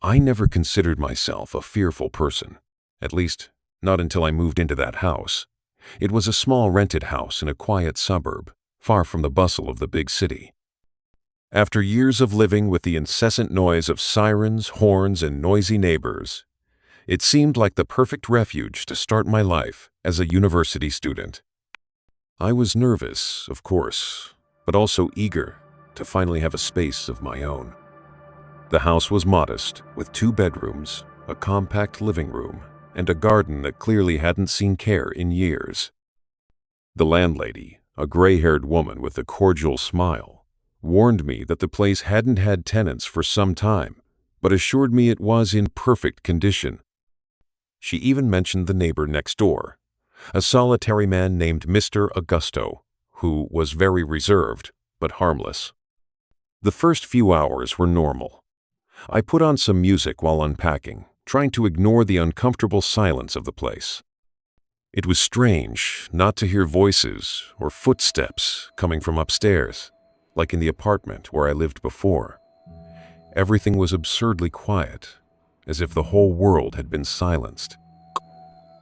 I never considered myself a fearful person, at least not until I moved into that house. It was a small rented house in a quiet suburb, far from the bustle of the big city. After years of living with the incessant noise of sirens, horns, and noisy neighbors, it seemed like the perfect refuge to start my life as a university student. I was nervous, of course, but also eager to finally have a space of my own. The house was modest, with 2 bedrooms, a compact living room, and a garden that clearly hadn't seen care in years. The landlady, a gray-haired woman with a cordial smile, warned me that the place hadn't had tenants for some time, but assured me it was in perfect condition. She even mentioned the neighbor next door, a solitary man named Mr. Augusto, who was very reserved but harmless. The first few hours were normal. I put on some music while unpacking, trying to ignore the uncomfortable silence of the place. It was strange not to hear voices or footsteps coming from upstairs, like in the apartment where I lived before. Everything was absurdly quiet, as if the whole world had been silenced.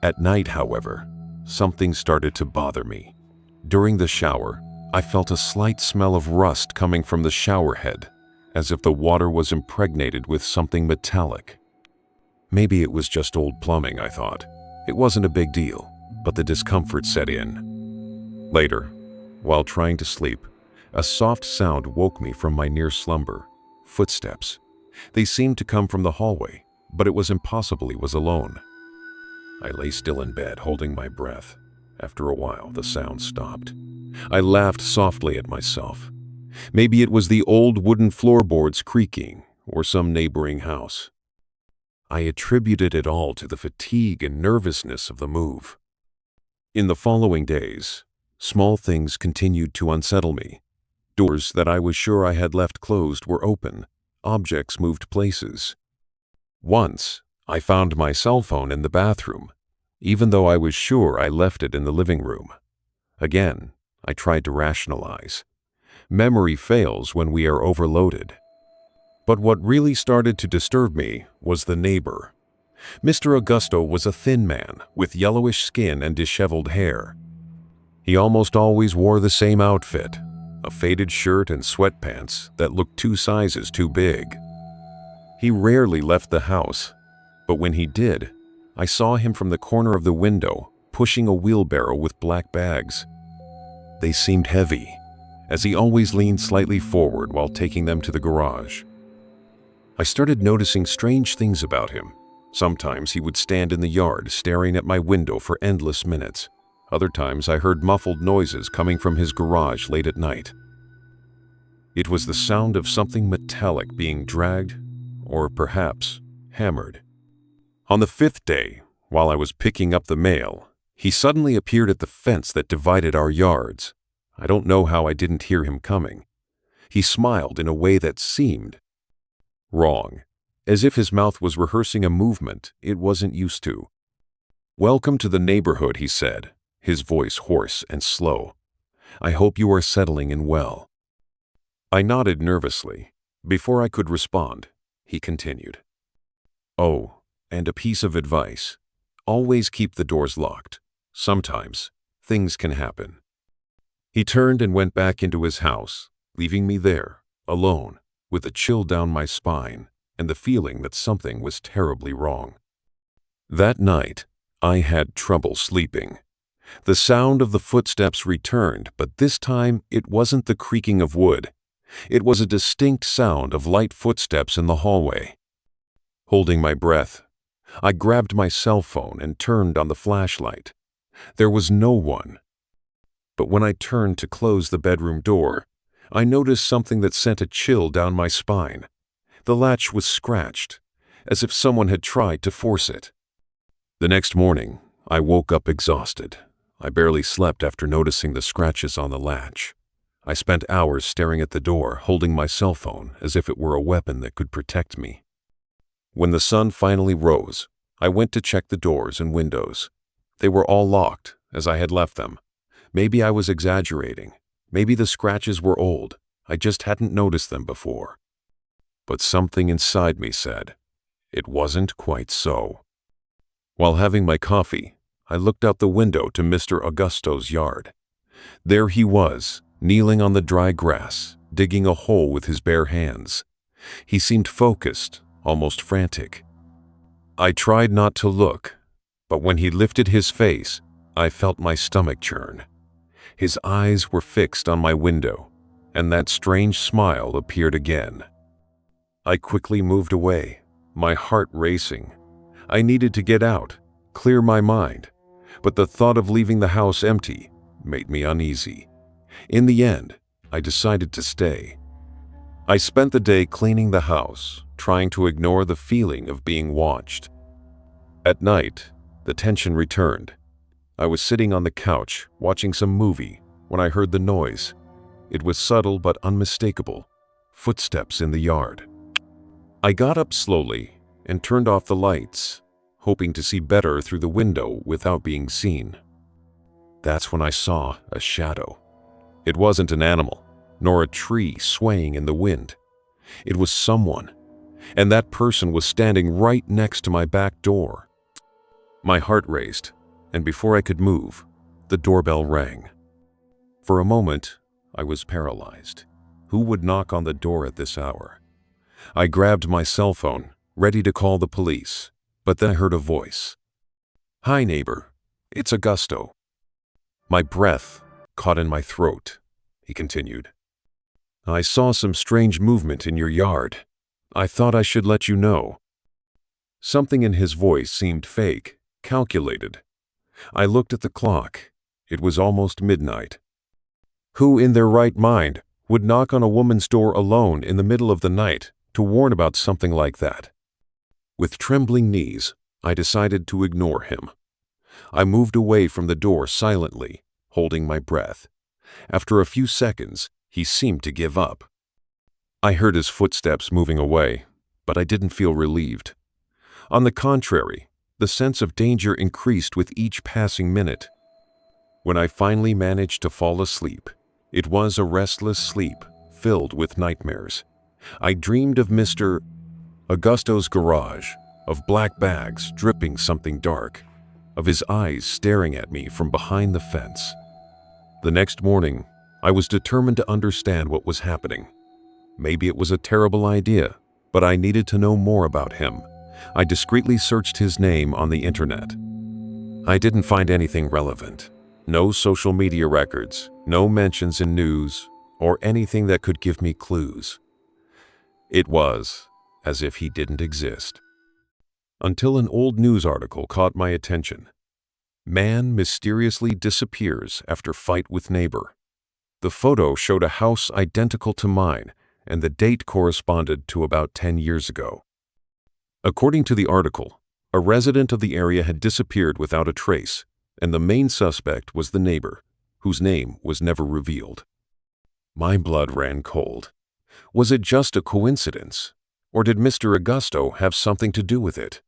At night, however, something started to bother me. During the shower, I felt a slight smell of rust coming from the shower head, as if the water was impregnated with something metallic. Maybe it was just old plumbing, I thought. It wasn't a big deal, but the discomfort set in. Later, while trying to sleep, a soft sound woke me from my near slumber. Footsteps. They seemed to come from the hallway, but it was impossible he was alone. I lay still in bed, holding my breath. After a while, the sound stopped. I laughed softly at myself. Maybe it was the old wooden floorboards creaking, or some neighboring house. I attributed it all to the fatigue and nervousness of the move. In the following days, small things continued to unsettle me. Doors that I was sure I had left closed were open. Objects moved places. Once, I found my cell phone in the bathroom, even though I was sure I left it in the living room. Again, I tried to rationalize. Memory fails when we are overloaded. But what really started to disturb me was the neighbor. Mr. Augusto was a thin man with yellowish skin and disheveled hair. He almost always wore the same outfit, a faded shirt and sweatpants that looked 2 sizes too big. He rarely left the house, but when he did, I saw him from the corner of the window pushing a wheelbarrow with black bags. They seemed heavy, as he always leaned slightly forward while taking them to the garage. I started noticing strange things about him. Sometimes he would stand in the yard staring at my window for endless minutes. Other times I heard muffled noises coming from his garage late at night. It was the sound of something metallic being dragged, or perhaps hammered. On the 5th day, while I was picking up the mail, he suddenly appeared at the fence that divided our yards. I don't know how I didn't hear him coming. He smiled in a way that seemed wrong, as if his mouth was rehearsing a movement it wasn't used to. "Welcome to the neighborhood," he said, his voice hoarse and slow. "I hope you are settling in well." I nodded nervously. Before I could respond, he continued. "Oh, and a piece of advice. Always keep the doors locked. Sometimes things can happen." He turned and went back into his house, leaving me there, alone, with a chill down my spine and the feeling that something was terribly wrong. That night, I had trouble sleeping. The sound of the footsteps returned, but this time it wasn't the creaking of wood. It was a distinct sound of light footsteps in the hallway. Holding my breath, I grabbed my cell phone and turned on the flashlight. There was no one. But when I turned to close the bedroom door, I noticed something that sent a chill down my spine. The latch was scratched, as if someone had tried to force it. The next morning, I woke up exhausted. I barely slept after noticing the scratches on the latch. I spent hours staring at the door, holding my cell phone as if it were a weapon that could protect me. When the sun finally rose, I went to check the doors and windows. They were all locked, as I had left them. Maybe I was exaggerating. Maybe the scratches were old. I just hadn't noticed them before. But something inside me said, It wasn't quite so. While having my coffee, I looked out the window to Mr. Augusto's yard. There he was, kneeling on the dry grass, digging a hole with his bare hands. He seemed focused, almost frantic. I tried not to look, but when he lifted his face, I felt my stomach churn. His eyes were fixed on my window, and that strange smile appeared again. I quickly moved away, my heart racing. I needed to get out, clear my mind, but the thought of leaving the house empty made me uneasy. In the end, I decided to stay. I spent the day cleaning the house, trying to ignore the feeling of being watched. At night, the tension returned. I was sitting on the couch, watching some movie, when I heard the noise. It was subtle but unmistakable. Footsteps in the yard. I got up slowly and turned off the lights, hoping to see better through the window without being seen. That's when I saw a shadow. It wasn't an animal, nor a tree swaying in the wind. It was someone, and that person was standing right next to my back door. My heart raced, and before I could move, the doorbell rang. For a moment, I was paralyzed. Who would knock on the door at this hour? I grabbed my cell phone, ready to call the police, but then I heard a voice. "Hi, neighbor. It's Augusto." My breath caught in my throat. He continued. "I saw some strange movement in your yard. I thought I should let you know." Something in his voice seemed fake, calculated. I looked at the clock. It was almost midnight. Who in their right mind would knock on a woman's door alone in the middle of the night to warn about something like that? With trembling knees, I decided to ignore him. I moved away from the door silently, holding my breath. After a few seconds, he seemed to give up. I heard his footsteps moving away, but I didn't feel relieved. On the contrary, the sense of danger increased with each passing minute. When I finally managed to fall asleep, it was a restless sleep filled with nightmares. I dreamed of Mr. Augusto's garage, of black bags dripping something dark, of his eyes staring at me from behind the fence. The next morning, I was determined to understand what was happening. Maybe it was a terrible idea, but I needed to know more about him. I discreetly searched his name on the internet. I didn't find anything relevant. No social media records, no mentions in news, or anything that could give me clues. It was as if he didn't exist. Until an old news article caught my attention. Man mysteriously disappears after fight with neighbor. The photo showed a house identical to mine, and the date corresponded to about 10 years ago. According to the article, a resident of the area had disappeared without a trace, and the main suspect was the neighbor, whose name was never revealed. My blood ran cold. Was it just a coincidence, or did Mr. Augusto have something to do with it?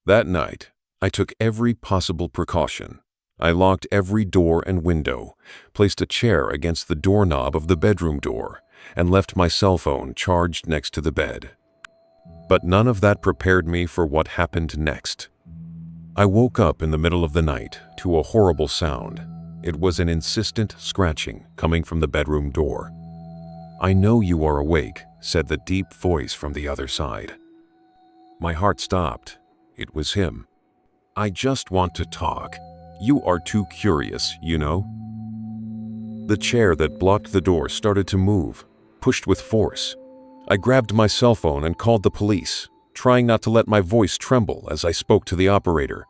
That night, I took every possible precaution. I locked every door and window, placed a chair against the doorknob of the bedroom door, and left my cell phone charged next to the bed. But none of that prepared me for what happened next. I woke up in the middle of the night to a horrible sound. It was an insistent scratching coming from the bedroom door. "I know you are awake," said the deep voice from the other side. My heart stopped. It was him. "I just want to talk. You are too curious, you know." The chair that blocked the door started to move, pushed with force. I grabbed my cell phone and called the police, trying not to let my voice tremble as I spoke to the operator.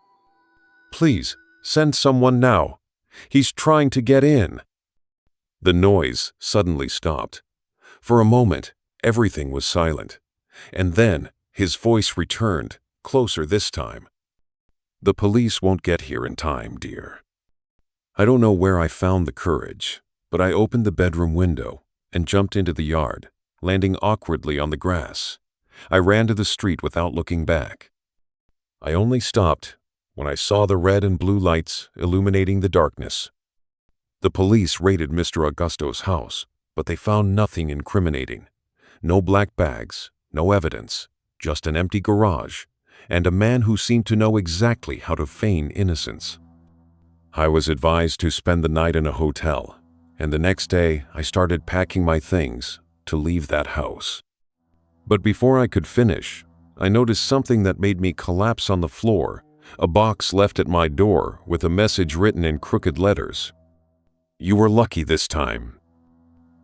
"Please, send someone now. He's trying to get in." The noise suddenly stopped. For a moment, everything was silent. And then his voice returned, closer this time. "The police won't get here in time, dear." I don't know where I found the courage, but I opened the bedroom window and jumped into the yard, landing awkwardly on the grass. I ran to the street without looking back. I only stopped when I saw the red and blue lights illuminating the darkness. The police raided Mr. Augusto's house, but they found nothing incriminating. No black bags, no evidence, just an empty garage, and a man who seemed to know exactly how to feign innocence. I was advised to spend the night in a hotel, and the next day I started packing my things to leave that house. But before I could finish, I noticed something that made me collapse on the floor, a box left at my door with a message written in crooked letters. "You were lucky this time."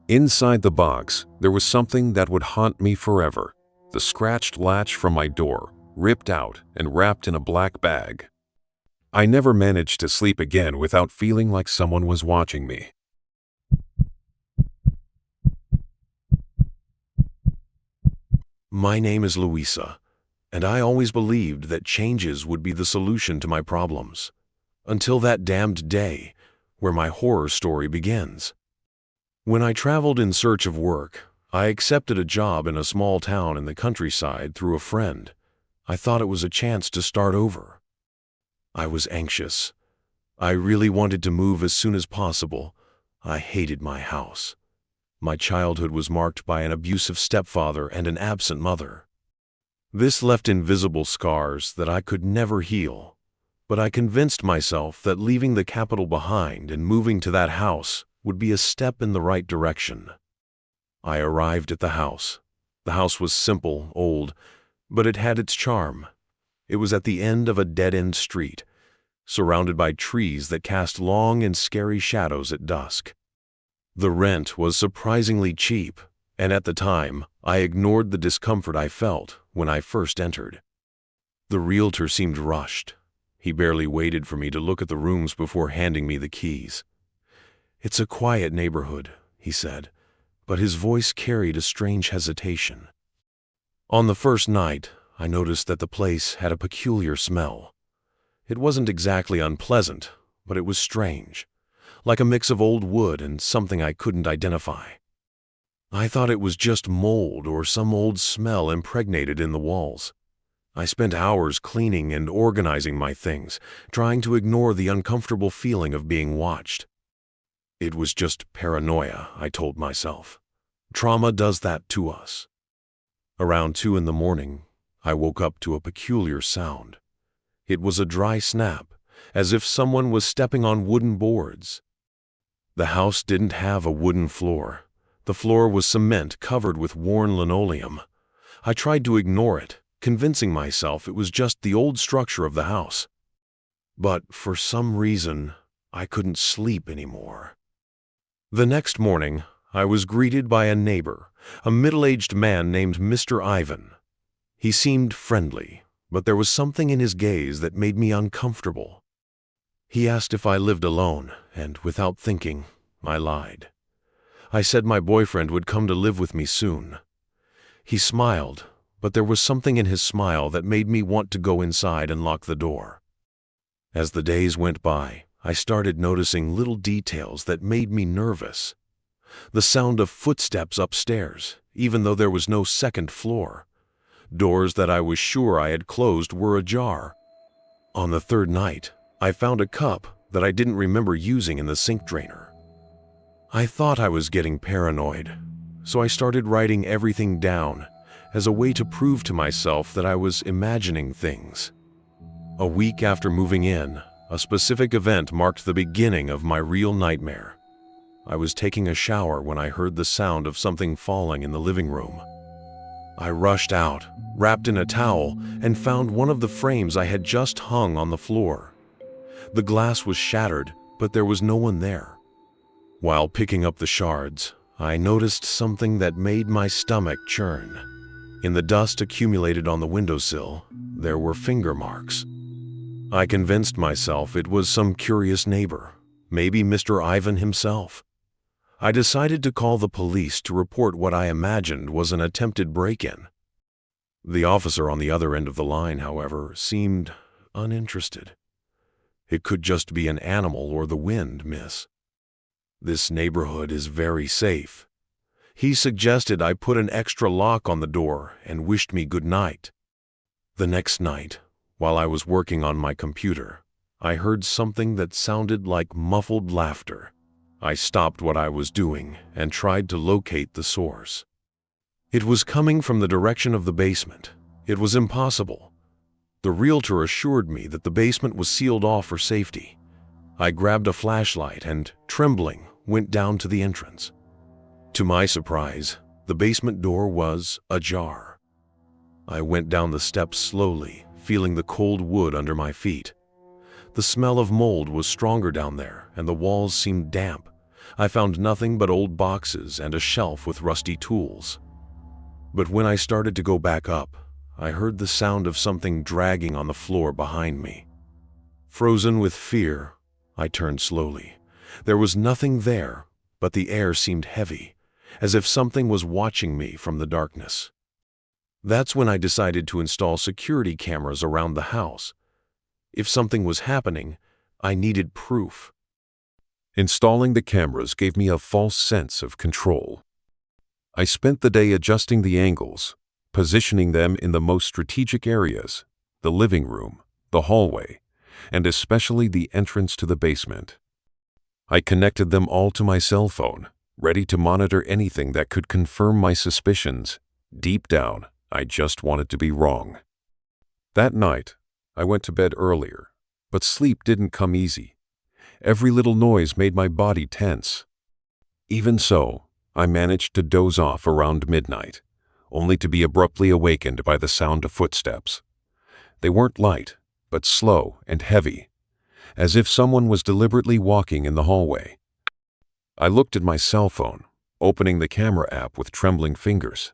Inside the box, there was something that would haunt me forever: the scratched latch from my door, ripped out and wrapped in a black bag. I never managed to sleep again without feeling like someone was watching me. My name is Louisa, and I always believed that changes would be the solution to my problems. Until that damned day, where my horror story begins. When I traveled in search of work, I accepted a job in a small town in the countryside through a friend. I thought it was a chance to start over. I was anxious. I really wanted to move as soon as possible. I hated my house. My childhood was marked by an abusive stepfather and an absent mother. This left invisible scars that I could never heal. But I convinced myself that leaving the capital behind and moving to that house would be a step in the right direction. I arrived at the house. The house was simple, old, but it had its charm. It was at the end of a dead-end street, surrounded by trees that cast long and scary shadows at dusk. The rent was surprisingly cheap, and at the time, I ignored the discomfort I felt when I first entered. The realtor seemed rushed. He barely waited for me to look at the rooms before handing me the keys. "It's a quiet neighborhood," he said, but his voice carried a strange hesitation. On the first night, I noticed that the place had a peculiar smell. It wasn't exactly unpleasant, but it was strange, like a mix of old wood and something I couldn't identify. I thought it was just mold or some old smell impregnated in the walls. I spent hours cleaning and organizing my things, trying to ignore the uncomfortable feeling of being watched. It was just paranoia, I told myself. Trauma does that to us. Around 2 in the morning, I woke up to a peculiar sound. It was a dry snap, as if someone was stepping on wooden boards. The house didn't have a wooden floor. The floor was cement covered with worn linoleum. I tried to ignore it, convincing myself it was just the old structure of the house. But for some reason, I couldn't sleep anymore. The next morning, I was greeted by a neighbor, a middle-aged man named Mr. Ivan. He seemed friendly, but there was something in his gaze that made me uncomfortable. He asked if I lived alone, and without thinking, I lied. I said my boyfriend would come to live with me soon. He smiled, but there was something in his smile that made me want to go inside and lock the door. As the days went by, I started noticing little details that made me nervous. The sound of footsteps upstairs, even though there was no second floor. Doors that I was sure I had closed were ajar. On the third night, I found a cup that I didn't remember using in the sink drainer. I thought I was getting paranoid, so I started writing everything down as a way to prove to myself that I was imagining things. A week after moving in, a specific event marked the beginning of my real nightmare. I was taking a shower when I heard the sound of something falling in the living room. I rushed out, wrapped in a towel, and found one of the frames I had just hung on the floor. The glass was shattered, but there was no one there. While picking up the shards, I noticed something that made my stomach churn. In the dust accumulated on the windowsill, there were finger marks. I convinced myself it was some curious neighbor, maybe Mr. Ivan himself. I decided to call the police to report what I imagined was an attempted break-in. The officer on the other end of the line, however, seemed uninterested. "It could just be an animal or the wind, miss. This neighborhood is very safe." He suggested I put an extra lock on the door and wished me good night. The next night, while I was working on my computer, I heard something that sounded like muffled laughter. I stopped what I was doing and tried to locate the source. It was coming from the direction of the basement. It was impossible. The realtor assured me that the basement was sealed off for safety. I grabbed a flashlight and, trembling, went down to the entrance. To my surprise, the basement door was ajar. I went down the steps slowly, feeling the cold wood under my feet. The smell of mold was stronger down there, and the walls seemed damp. I found nothing but old boxes and a shelf with rusty tools. But when I started to go back up, I heard the sound of something dragging on the floor behind me. Frozen with fear, I turned slowly. There was nothing there, but the air seemed heavy, as if something was watching me from the darkness. That's when I decided to install security cameras around the house. If something was happening, I needed proof. Installing the cameras gave me a false sense of control. I spent the day adjusting the angles, positioning them in the most strategic areas, the living room, the hallway, and especially the entrance to the basement. I connected them all to my cell phone, ready to monitor anything that could confirm my suspicions. Deep down, I just wanted to be wrong. That night, I went to bed earlier, but sleep didn't come easy. Every little noise made my body tense. Even so, I managed to doze off around midnight, only to be abruptly awakened by the sound of footsteps. They weren't light, but slow and heavy, as if someone was deliberately walking in the hallway. I looked at my cell phone, opening the camera app with trembling fingers.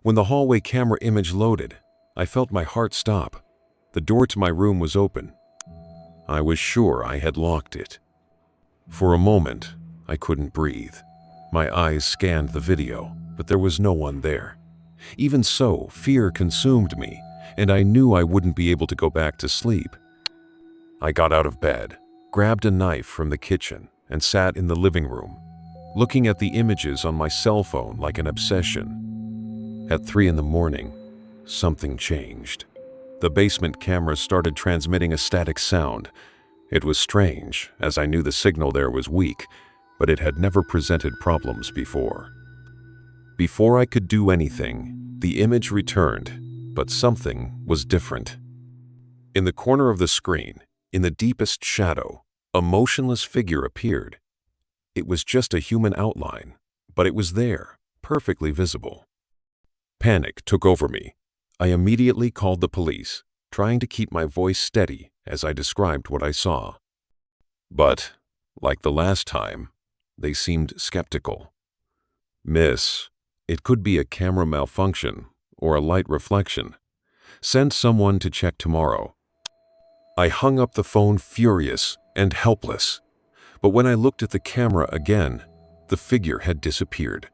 When the hallway camera image loaded, I felt my heart stop. The door to my room was open. I was sure I had locked it. For a moment, I couldn't breathe. My eyes scanned the video, but there was no one there. Even so, fear consumed me, and I knew I wouldn't be able to go back to sleep. I got out of bed, grabbed a knife from the kitchen, and sat in the living room, looking at the images on my cell phone like an obsession. At 3 a.m, something changed. The basement camera started transmitting a static sound. It was strange, as I knew the signal there was weak, but it had never presented problems before. Before I could do anything, the image returned, but something was different. In the corner of the screen, in the deepest shadow, a motionless figure appeared. It was just a human outline, but it was there, perfectly visible. Panic took over me. I immediately called the police, trying to keep my voice steady as I described what I saw. But, like the last time, they seemed skeptical. "Miss, it could be a camera malfunction or a light reflection. Send someone to check tomorrow." I hung up the phone furious and helpless, but when I looked at the camera again, the figure had disappeared.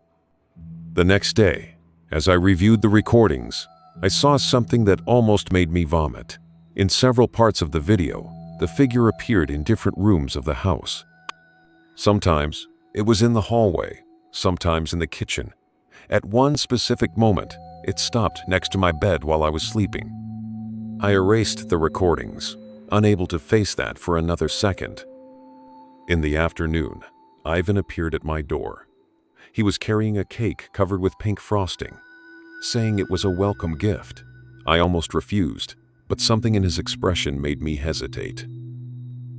The next day, as I reviewed the recordings, I saw something that almost made me vomit. In several parts of the video, the figure appeared in different rooms of the house. Sometimes it was in the hallway, sometimes in the kitchen. At one specific moment, it stopped next to my bed while I was sleeping. I erased the recordings, unable to face that for another second. In the afternoon, Ivan appeared at my door. He was carrying a cake covered with pink frosting, saying it was a welcome gift. I almost refused, but something in his expression made me hesitate.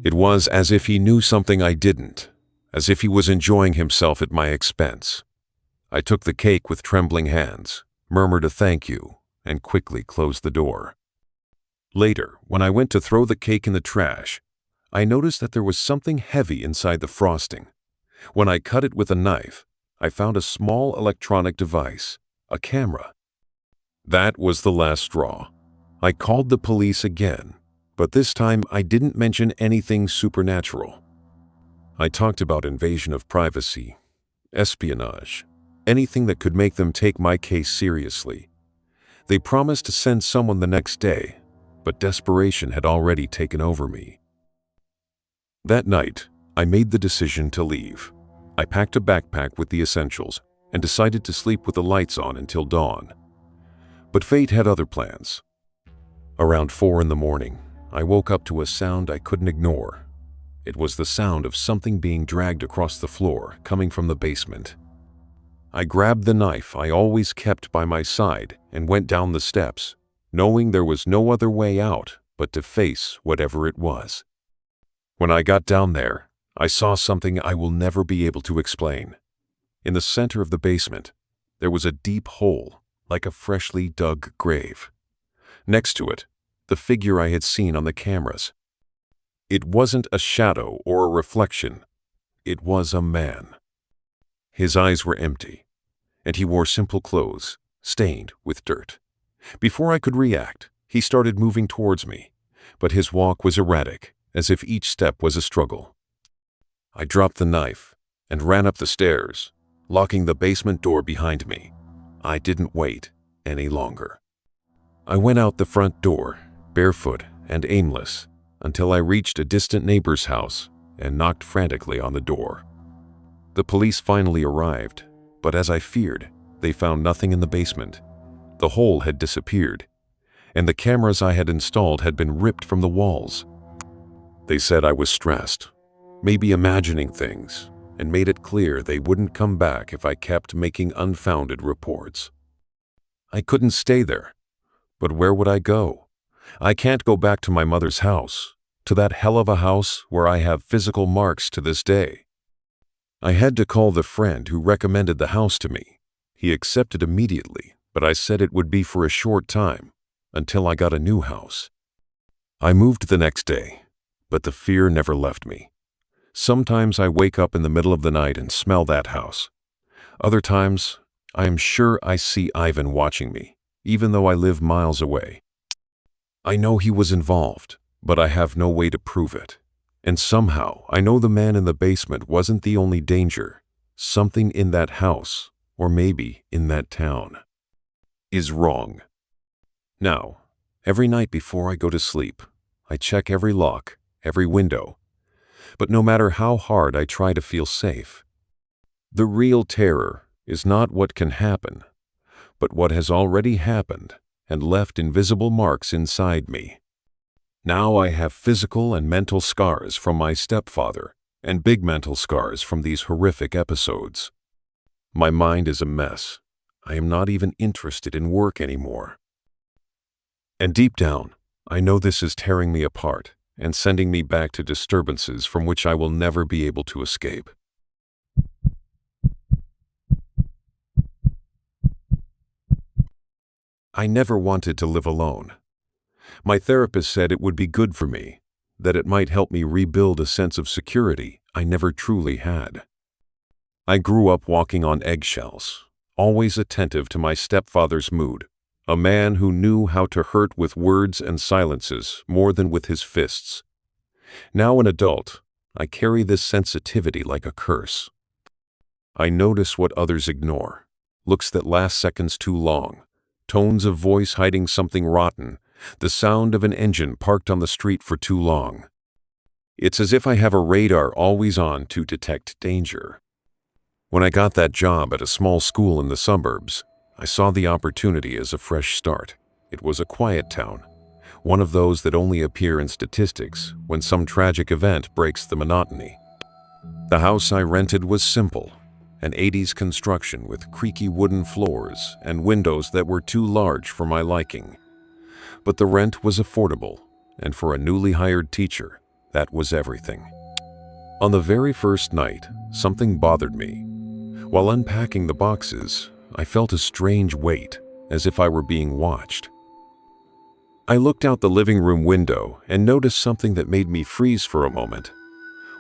It was as if he knew something I didn't, as if he was enjoying himself at my expense. I took the cake with trembling hands, murmured a thank you, and quickly closed the door. Later, when I went to throw the cake in the trash, I noticed that there was something heavy inside the frosting. When I cut it with a knife, I found a small electronic device, a camera. That was the last straw. I called the police again, but this time I didn't mention anything supernatural. I talked about invasion of privacy, espionage, anything that could make them take my case seriously. They promised to send someone the next day, but desperation had already taken over me. That night, I made the decision to leave. I packed a backpack with the essentials and decided to sleep with the lights on until dawn. But fate had other plans. Around 4 a.m, I woke up to a sound I couldn't ignore. It was the sound of something being dragged across the floor, coming from the basement. I grabbed the knife I always kept by my side and went down the steps, knowing there was no other way out but to face whatever it was. When I got down there, I saw something I will never be able to explain. In the center of the basement, there was a deep hole, like a freshly dug grave. Next to it, the figure I had seen on the cameras. It wasn't a shadow or a reflection. It was a man. His eyes were empty, and he wore simple clothes, stained with dirt. Before I could react, he started moving towards me, but his walk was erratic, as if each step was a struggle. I dropped the knife and ran up the stairs, locking the basement door behind me. I didn't wait any longer. I went out the front door, barefoot and aimless, until I reached a distant neighbor's house and knocked frantically on the door. The police finally arrived, but as I feared, they found nothing in the basement. The hole had disappeared, and the cameras I had installed had been ripped from the walls. They said I was stressed, maybe imagining things, and made it clear they wouldn't come back if I kept making unfounded reports. I couldn't stay there, but where would I go? I can't go back to my mother's house, to that hell of a house where I have physical marks to this day. I had to call the friend who recommended the house to me. He accepted immediately, but I said it would be for a short time, until I got a new house. I moved the next day, but the fear never left me. Sometimes I wake up in the middle of the night and smell that house. Other times, I am sure I see Ivan watching me, even though I live miles away. I know he was involved, but I have no way to prove it. And somehow, I know the man in the basement wasn't the only danger. Something in that house, or maybe in that town, is wrong. Now, every night before I go to sleep, I check every lock, every window. But no matter how hard I try to feel safe, the real terror is not what can happen, but what has already happened and left invisible marks inside me. Now I have physical and mental scars from my stepfather and big mental scars from these horrific episodes. My mind is a mess. I am not even interested in work anymore. And deep down, I know this is tearing me apart and sending me back to disturbances from which I will never be able to escape. I never wanted to live alone. My therapist said it would be good for me, that it might help me rebuild a sense of security I never truly had. I grew up walking on eggshells, always attentive to my stepfather's mood, a man who knew how to hurt with words and silences more than with his fists. Now an adult, I carry this sensitivity like a curse. I notice what others ignore, looks that last seconds too long, tones of voice hiding something rotten, the sound of an engine parked on the street for too long. It's as if I have a radar always on to detect danger. When I got that job at a small school in the suburbs, I saw the opportunity as a fresh start. It was a quiet town, one of those that only appear in statistics when some tragic event breaks the monotony. The house I rented was simple, an 80s construction with creaky wooden floors and windows that were too large for my liking. But the rent was affordable, and for a newly hired teacher, that was everything. On the very first night, something bothered me. While unpacking the boxes, I felt a strange weight, as if I were being watched. I looked out the living room window and noticed something that made me freeze for a moment.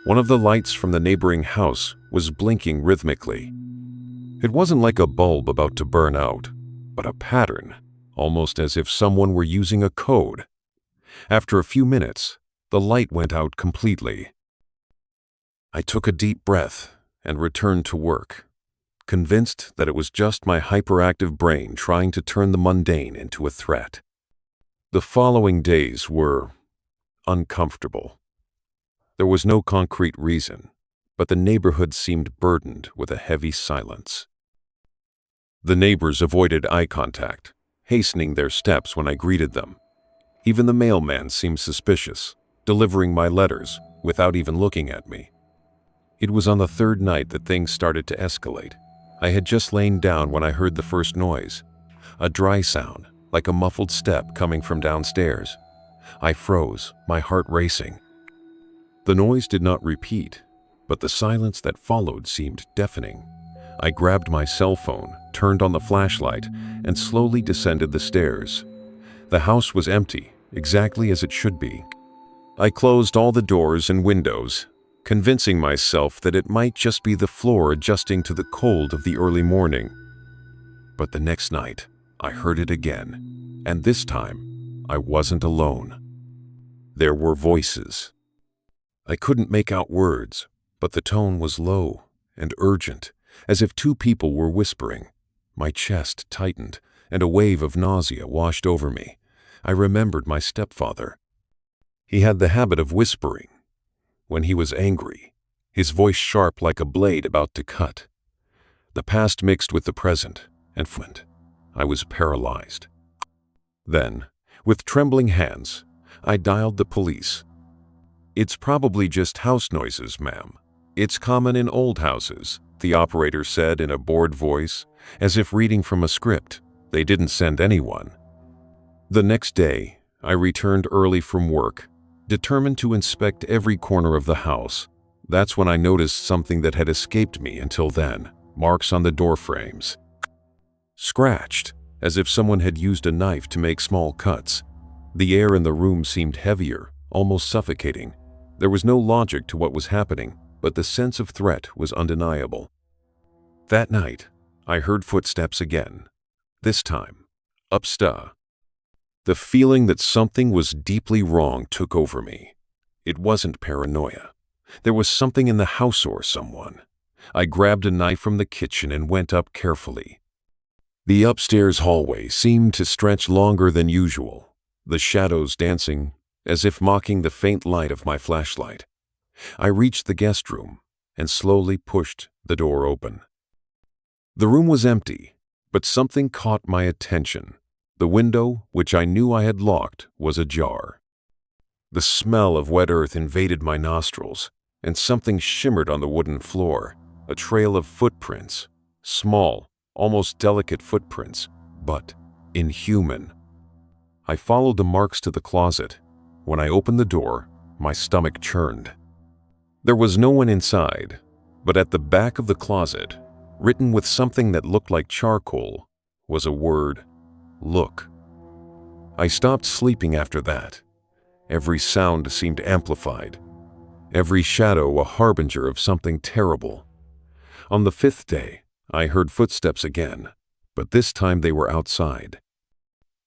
One of the lights from the neighboring house was blinking rhythmically. It wasn't like a bulb about to burn out, but a pattern, almost as if someone were using a code. After a few minutes, the light went out completely. I took a deep breath and returned to work, convinced that it was just my hyperactive brain trying to turn the mundane into a threat. The following days were uncomfortable. There was no concrete reason, but the neighborhood seemed burdened with a heavy silence. The neighbors avoided eye contact, hastening their steps when I greeted them. Even the mailman seemed suspicious, delivering my letters without even looking at me. It was on the third night that things started to escalate. I had just lain down when I heard the first noise, a dry sound, like a muffled step coming from downstairs. I froze, my heart racing. The noise did not repeat, but the silence that followed seemed deafening. I grabbed my cell phone, turned on the flashlight, and slowly descended the stairs. The house was empty, exactly as it should be. I closed all the doors and windows, convincing myself that it might just be the floor adjusting to the cold of the early morning. But the next night, I heard it again, and this time, I wasn't alone. There were voices. I couldn't make out words, but the tone was low and urgent, as if two people were whispering. My chest tightened, and a wave of nausea washed over me. I remembered my stepfather. He had the habit of whispering. When he was angry, his voice sharp like a blade about to cut. The past mixed with the present, and I was paralyzed. Then, with trembling hands, I dialed the police. "It's probably just house noises, ma'am. It's common in old houses," the operator said in a bored voice, as if reading from a script. They didn't send anyone. The next day, I returned early from work, determined to inspect every corner of the house. That's when I noticed something that had escaped me until then: marks on the door frames. Scratched, as if someone had used a knife to make small cuts. The air in the room seemed heavier, almost suffocating. There was no logic to what was happening, but the sense of threat was undeniable. That night, I heard footsteps again. This time, upstairs. The feeling that something was deeply wrong took over me. It wasn't paranoia. There was something in the house or someone. I grabbed a knife from the kitchen and went up carefully. The upstairs hallway seemed to stretch longer than usual, the shadows dancing, as if mocking the faint light of my flashlight. I reached the guest room and slowly pushed the door open. The room was empty, but something caught my attention. The window, which I knew I had locked, was ajar. The smell of wet earth invaded my nostrils, and something shimmered on the wooden floor, a trail of footprints, small, almost delicate footprints, but inhuman. I followed the marks to the closet. When I opened the door, my stomach churned. There was no one inside, but at the back of the closet, written with something that looked like charcoal, was a word: look. I stopped sleeping after that. Every sound seemed amplified, every shadow a harbinger of something terrible. On the 5th day, I heard footsteps again, but this time they were outside.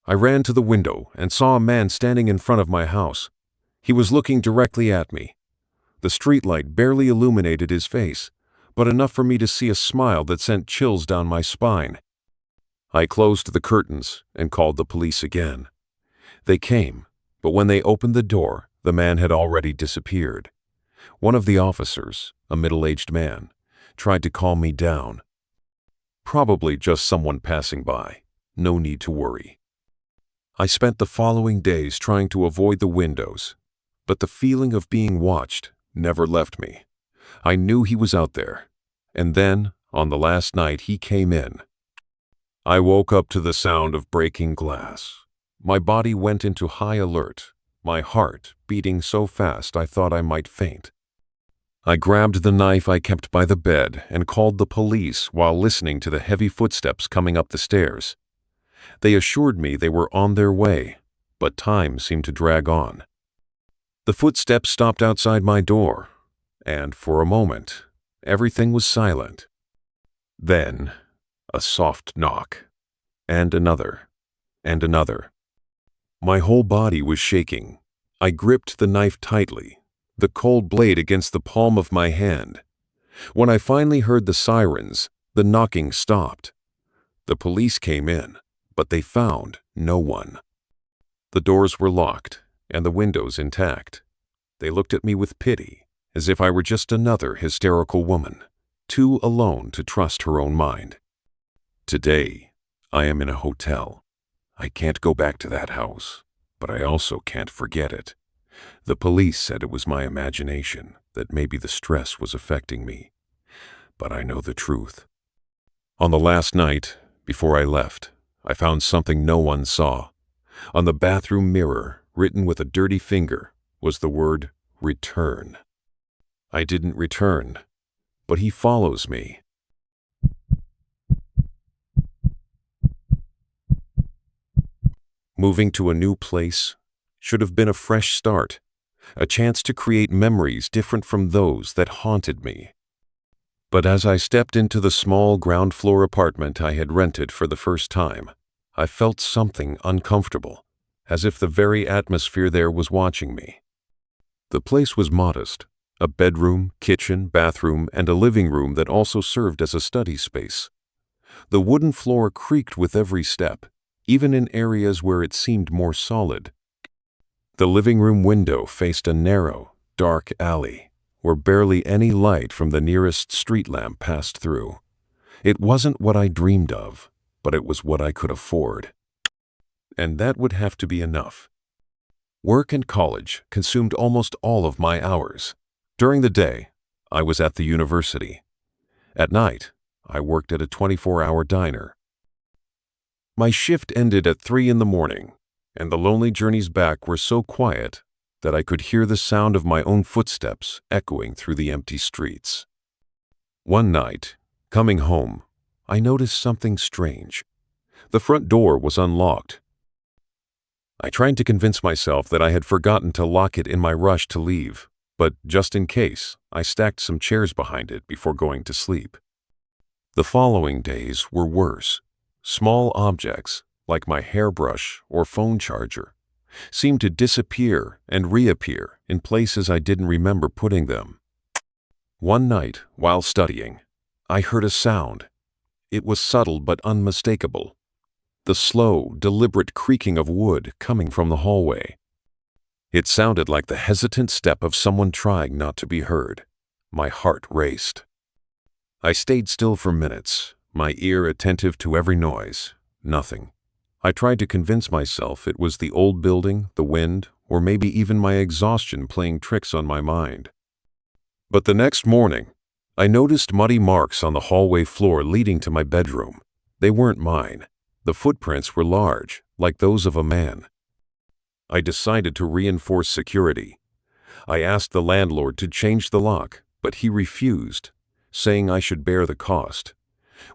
I ran to the window and saw a man standing in front of my house. He was looking directly at me. The streetlight barely illuminated his face, but enough for me to see a smile that sent chills down my spine. I closed the curtains and called the police again. They came, but when they opened the door, the man had already disappeared. One of the officers, a middle-aged man, tried to calm me down. Probably just someone passing by. No need to worry. I spent the following days trying to avoid the windows, but the feeling of being watched never left me. I knew he was out there. And then, on the last night, he came in. I woke up to the sound of breaking glass. My body went into high alert, my heart beating so fast I thought I might faint. I grabbed the knife I kept by the bed and called the police while listening to the heavy footsteps coming up the stairs. They assured me they were on their way, but time seemed to drag on. The footsteps stopped outside my door, and for a moment, everything was silent. Then, a soft knock, and another, and another. My whole body was shaking. I gripped the knife tightly, the cold blade against the palm of my hand. When I finally heard the sirens, the knocking stopped. The police came in, but they found no one. The doors were locked, and the windows intact. They looked at me with pity, as if I were just another hysterical woman, too alone to trust her own mind. Today, I am in a hotel. I can't go back to that house, but I also can't forget it. The police said it was my imagination, that maybe the stress was affecting me. But I know the truth. On the last night, before I left, I found something no one saw. On the bathroom mirror, written with a dirty finger, was the word return. I didn't return, but he follows me. Moving to a new place should have been a fresh start, a chance to create memories different from those that haunted me. But as I stepped into the small ground-floor apartment I had rented for the first time, I felt something uncomfortable, as if the very atmosphere there was watching me. The place was modest, a bedroom, kitchen, bathroom, and a living room that also served as a study space. The wooden floor creaked with every step, even in areas where it seemed more solid. The living room window faced a narrow, dark alley, where barely any light from the nearest street lamp passed through. It wasn't what I dreamed of, but it was what I could afford. And that would have to be enough. Work and college consumed almost all of my hours. During the day, I was at the university. At night, I worked at a 24-hour diner. My shift ended at 3 in the morning, and the lonely journeys back were so quiet that I could hear the sound of my own footsteps echoing through the empty streets. One night, coming home, I noticed something strange. The front door was unlocked. I tried to convince myself that I had forgotten to lock it in my rush to leave, but just in case, I stacked some chairs behind it before going to sleep. The following days were worse. Small objects, like my hairbrush or phone charger, seemed to disappear and reappear in places I didn't remember putting them. One night, while studying, I heard a sound. It was subtle but unmistakable. The slow, deliberate creaking of wood coming from the hallway. It sounded like the hesitant step of someone trying not to be heard. My heart raced. I stayed still for minutes, my ear attentive to every noise. Nothing. I tried to convince myself it was the old building, the wind, or maybe even my exhaustion playing tricks on my mind. But the next morning, I noticed muddy marks on the hallway floor leading to my bedroom. They weren't mine. The footprints were large, like those of a man. I decided to reinforce security. I asked the landlord to change the lock, but he refused, saying I should bear the cost.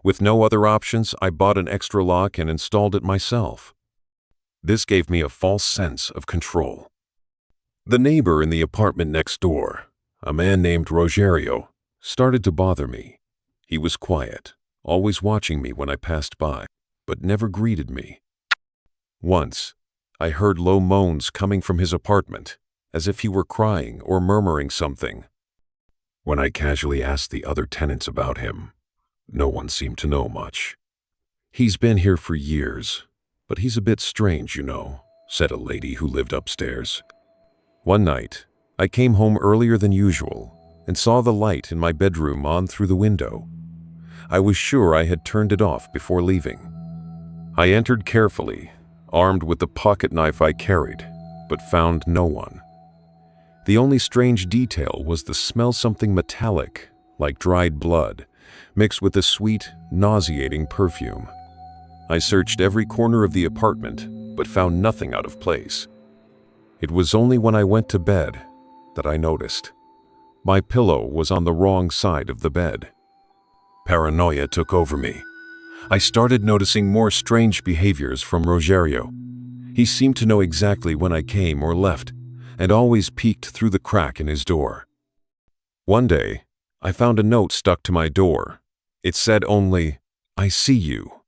With no other options, I bought an extra lock and installed it myself. This gave me a false sense of control. The neighbor in the apartment next door, a man named Rogerio, started to bother me. He was quiet, always watching me when I passed by, but never greeted me. Once, I heard low moans coming from his apartment, as if he were crying or murmuring something. When I casually asked the other tenants about him, no one seemed to know much. "He's been here for years, but he's a bit strange, you know," said a lady who lived upstairs. One night, I came home earlier than usual and saw the light in my bedroom on through the window. I was sure I had turned it off before leaving. I entered carefully, armed with the pocket knife I carried, but found no one. The only strange detail was the smell, something metallic, like dried blood, mixed with a sweet, nauseating perfume. I searched every corner of the apartment, but found nothing out of place. It was only when I went to bed that I noticed. My pillow was on the wrong side of the bed. Paranoia took over me. I started noticing more strange behaviors from Rogerio. He seemed to know exactly when I came or left, and always peeked through the crack in his door. One day, I found a note stuck to my door. It said only, "I see you."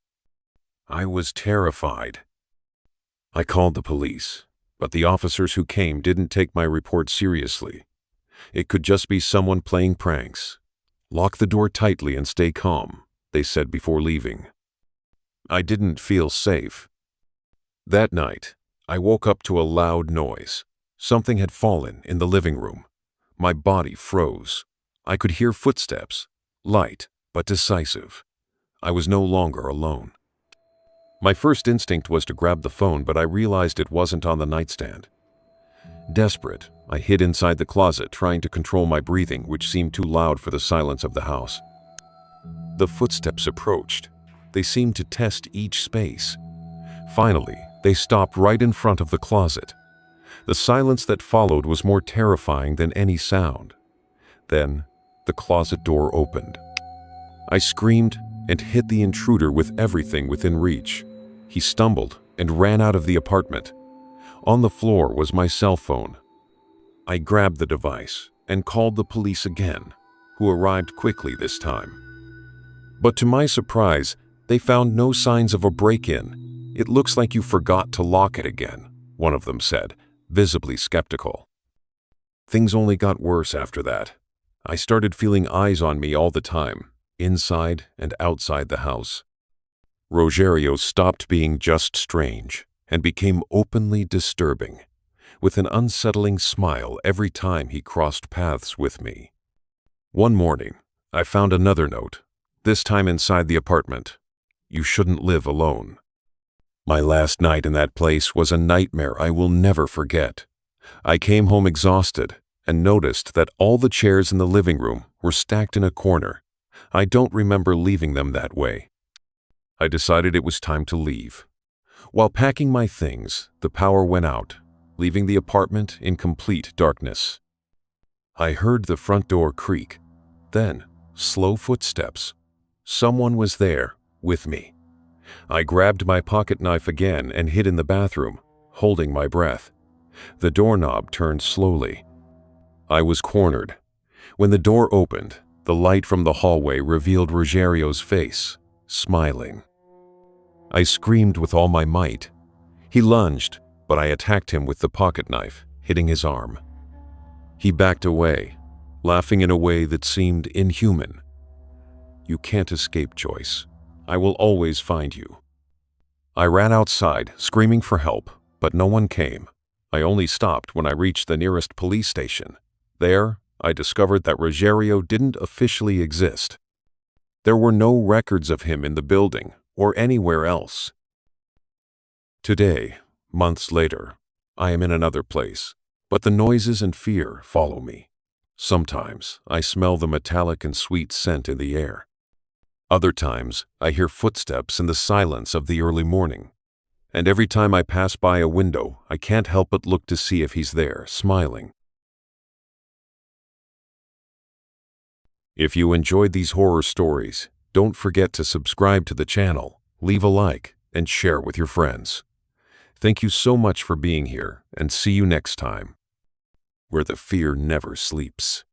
I was terrified. I called the police, but the officers who came didn't take my report seriously. It could just be someone playing pranks. "Lock the door tightly and stay calm," they said before leaving. I didn't feel safe. That night, I woke up to a loud noise. Something had fallen in the living room. My body froze. I could hear footsteps, light but decisive. I was no longer alone. My first instinct was to grab the phone, but I realized it wasn't on the nightstand. Desperate, I hid inside the closet, trying to control my breathing, which seemed too loud for the silence of the house. The footsteps approached. They seemed to test each space. Finally, they stopped right in front of the closet. The silence that followed was more terrifying than any sound. Then, the closet door opened. I screamed and hit the intruder with everything within reach. He stumbled and ran out of the apartment. On the floor was my cell phone. I grabbed the device and called the police again, who arrived quickly this time. But to my surprise, they found no signs of a break-in. "It looks like you forgot to lock it again," one of them said, visibly skeptical. Things only got worse after that. I started feeling eyes on me all the time, inside and outside the house. Rogerio stopped being just strange and became openly disturbing, with an unsettling smile every time he crossed paths with me. One morning, I found another note, this time inside the apartment. "You shouldn't live alone." My last night in that place was a nightmare I will never forget. I came home exhausted and noticed that all the chairs in the living room were stacked in a corner. I don't remember leaving them that way. I decided it was time to leave. While packing my things, the power went out, leaving the apartment in complete darkness. I heard the front door creak, then slow footsteps. Someone was there, with me. I grabbed my pocket knife again and hid in the bathroom, holding my breath. The doorknob turned slowly. I was cornered. When the door opened, the light from the hallway revealed Rogerio's face, smiling. I screamed with all my might. He lunged, but I attacked him with the pocket knife, hitting his arm. He backed away, laughing in a way that seemed inhuman. "You can't escape, Joyce. I will always find you." I ran outside, screaming for help, but no one came. I only stopped when I reached the nearest police station. There, I discovered that Rogerio didn't officially exist. There were no records of him in the building or anywhere else. Today, months later, I am in another place, but the noises and fear follow me. Sometimes I smell the metallic and sweet scent in the air. Other times, I hear footsteps in the silence of the early morning. And every time I pass by a window, I can't help but look to see if he's there, smiling. If you enjoyed these horror stories, don't forget to subscribe to the channel, leave a like, and share with your friends. Thank you so much for being here, and see you next time, where the fear never sleeps.